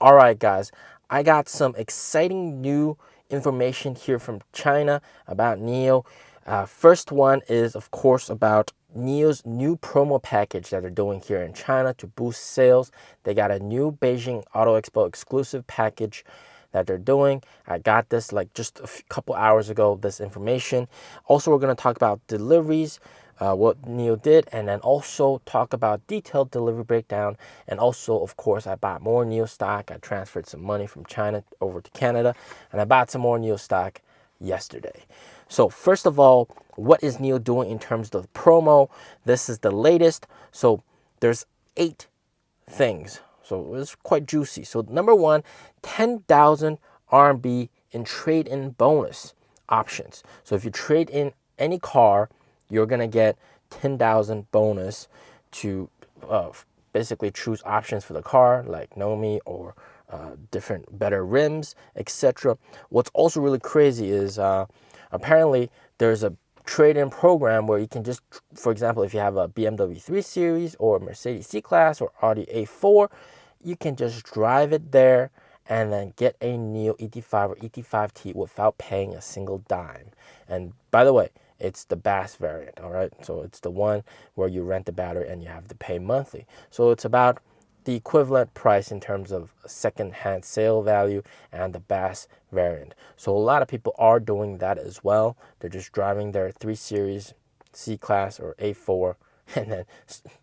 All right, guys, I got some exciting new information here from China about NIO. First one is, of course, about NIO's new promo package that they're doing here in China to boost sales. They got a new Beijing Auto Expo exclusive package that they're doing. I got this like just a couple hours ago, this information. Also, we're going to talk about deliveries, what NIO did, and then also talk about detailed delivery breakdown. And also, of course, I bought more NIO stock. I transferred some money from China over to Canada, and I bought some more NIO stock yesterday. So first of all, what is NIO doing in terms of promo? This is the latest. So there's 8 things. So it's quite juicy. So number one, 10,000 RMB in trade-in bonus options. So if you trade in any car, you're gonna get 10,000 bonus to basically choose options for the car like Nomi or different better rims, etc. What's also really crazy is apparently there's a trade-in program where you can just, for example, if you have a BMW 3 Series or Mercedes C-Class or Audi A4, you can just drive it there and then get a NIO ET5 or ET5T without paying a single dime. And by the way, it's the BAS variant, all right? So it's the one where you rent the battery and you have to pay monthly. So it's about the equivalent price in terms of second-hand sale value and the BAS variant. So a lot of people are doing that as well. They're just driving their 3 Series, C-Class or A4 and then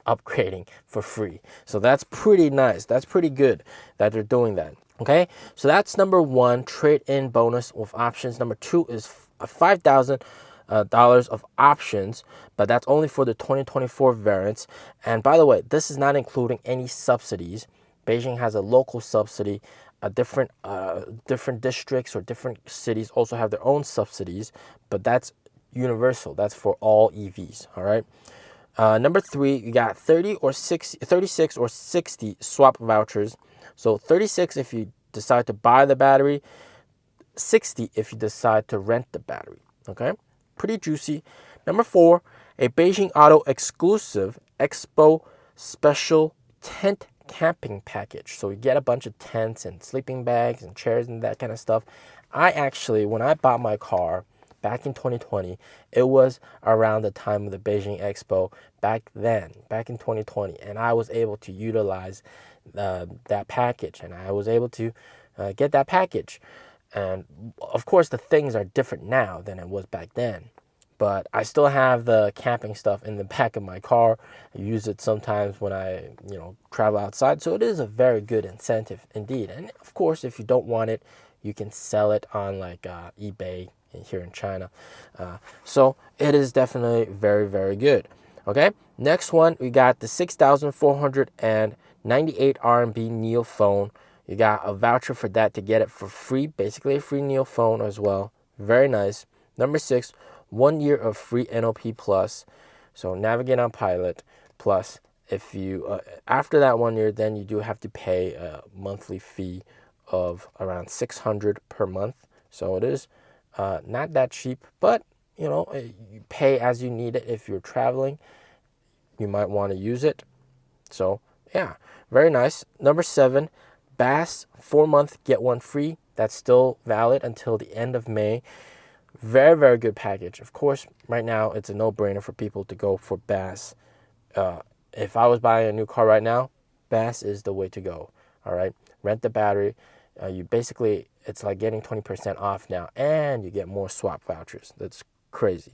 upgrading for free. So that's pretty nice. That's pretty good that they're doing that. Okay, so that's number one, trade-in bonus with options. Number two is $5,000 of options, but that's only for the 2024 variants. And by the way, this is not including any subsidies. Beijing has a local subsidy. Different districts or different cities also have their own subsidies, but that's universal. That's for all EVs. All right. Number three, you got 36 or 60 swap vouchers. So 36 if you decide to buy the battery, 60 if you decide to rent the battery. Okay, pretty juicy. Number four, a Beijing Auto exclusive Expo special tent camping package. So you get a bunch of tents and sleeping bags and chairs and that kind of stuff. I actually, when I bought my car back in 2020, it was around the time of the Beijing Expo back in 2020, and I was able to utilize that package, and I was able to get that package. And of course, the things are different now than it was back then, but I still have the camping stuff in the back of my car. I use it sometimes when I travel outside, so it is a very good incentive indeed. And of course, if you don't want it, you can sell it on like eBay here in China. So it is definitely very, very good. Okay, next one, we got the 6,498 RMB NIO phone. You got a voucher for that to get it for free, basically a free NIO phone as well. Very nice. Number 6, 1 year of free NOP plus. So navigate on pilot plus. If you after that 1 year, then you do have to pay a monthly fee of around 600 per month. So it is not that cheap, but you pay as you need it. If you're traveling, you might want to use it. So yeah, very nice. Number 7, BAS 4-month get one free. That's still valid until the end of May. Very, very good package. Of course, right now it's a no-brainer for people to go for BAS. If I was buying a new car right now, BAS is the way to go. All right, rent the battery. It's like getting 20% off now, and you get more swap vouchers. That's crazy.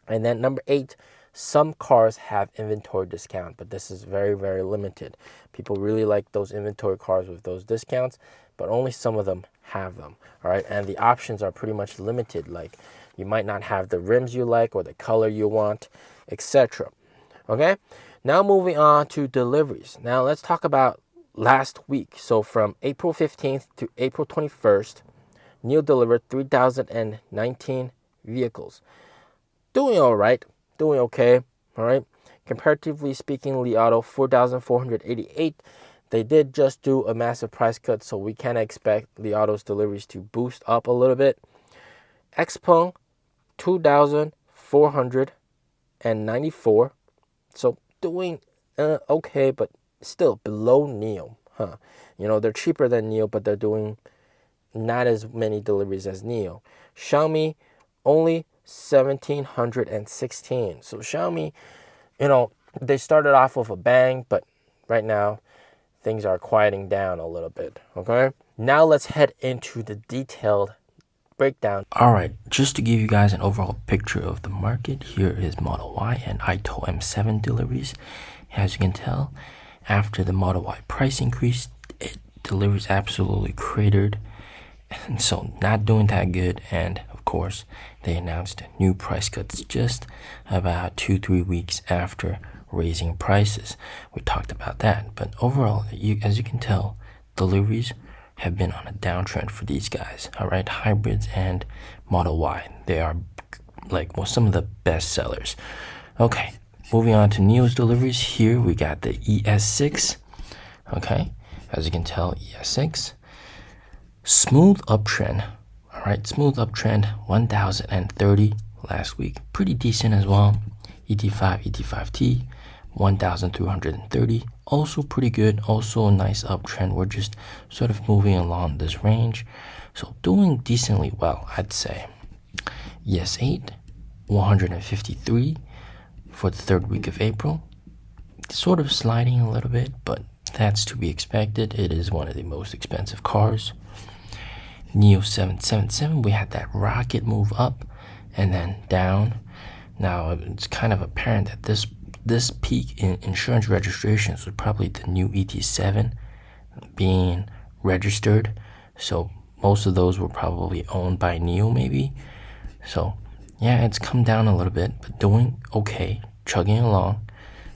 And then number 8, some cars have inventory discount, but this is very, very limited. People really like those inventory cars with those discounts, but only some of them have them. All right, and the options are pretty much limited. Like you might not have the rims you like or the color you want, etc. Okay, now moving on to deliveries. Now let's talk about last week. So from April 15th to April 21st, NIO delivered 3,019 vehicles. Doing all right, doing okay, all right. Comparatively speaking, Li Auto 4,488. They did just do a massive price cut, so we can expect Li Auto's deliveries to boost up a little bit. Xpeng 2,494. So doing okay, but still below NIO, huh? You know, they're cheaper than NIO, but they're doing not as many deliveries as NIO. Xiaomi, only 1,716. So Xiaomi, you know, they started off with a bang, but right now things are quieting down a little bit, okay? Now let's head into the detailed breakdown. All right, just to give you guys an overall picture of the market, here is Model Y and iTow M7 deliveries. As you can tell, after the Model Y price increase, deliveries absolutely cratered, and so not doing that good. And of course, they announced new price cuts just about 2-3 weeks after raising prices. We talked about that, but overall, as you can tell, deliveries have been on a downtrend for these guys. All right, hybrids and Model Y, they are like some of the best sellers. Okay, moving on to NIO's deliveries. Here we got the ES6. Okay, as you can tell, ES6, smooth uptrend. All right, smooth uptrend, 1,030 last week, pretty decent as well. ET5, ET5T, 1,330, also pretty good, also a nice uptrend. We're just sort of moving along this range, so doing decently well, I'd say. ES8, 153 for the third week of April, sort of sliding a little bit, but that's to be expected. It is one of the most expensive cars. NIO 777, we had that rocket move up and then down. Now it's kind of apparent that this peak in insurance registrations was probably the new ET7 being registered. So most of those were probably owned by NIO maybe. So yeah, it's come down a little bit, but doing okay, chugging along.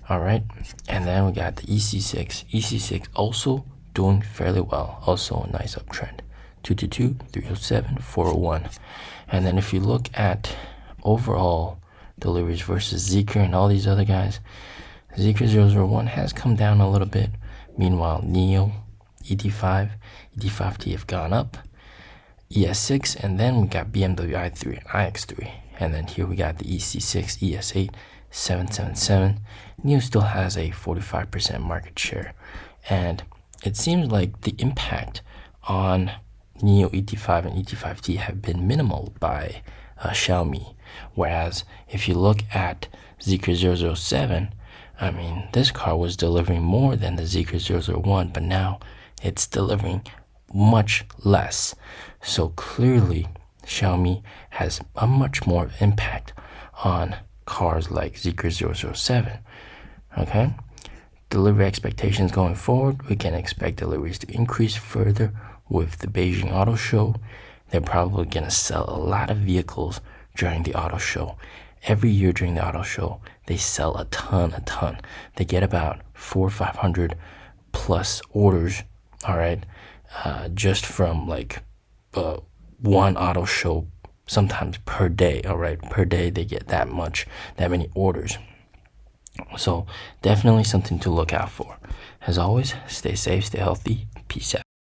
All right, and then we got the EC6. EC6 also doing fairly well, also a nice uptrend. 222, 307, 401. And then if you look at overall deliveries versus Zeekr and all these other guys, Zeekr 001 has come down a little bit. Meanwhile, NIO, ET5, ET5T have gone up. ES6, and then we got BMW i3 and iX3. And then here we got the EC6, ES8, 777. NIO still has a 45% market share. And it seems like the impact on NIO ET5 and ET5T have been minimal by Xiaomi. Whereas if you look at Zeekr 007, I mean, this car was delivering more than the Zeekr 001, but now it's delivering much less. So clearly, Xiaomi has a much more impact on cars like Zeekr 007. Okay? Delivery expectations going forward, we can expect deliveries to increase further with the Beijing Auto Show. They're probably going to sell a lot of vehicles during the auto show. Every year during the auto show, they sell a ton. They get about 400 or 500 plus orders, all right, just from like one auto show, sometimes per day, all right. Per day, they get that many orders. So definitely something to look out for. As always, stay safe, stay healthy. Peace out.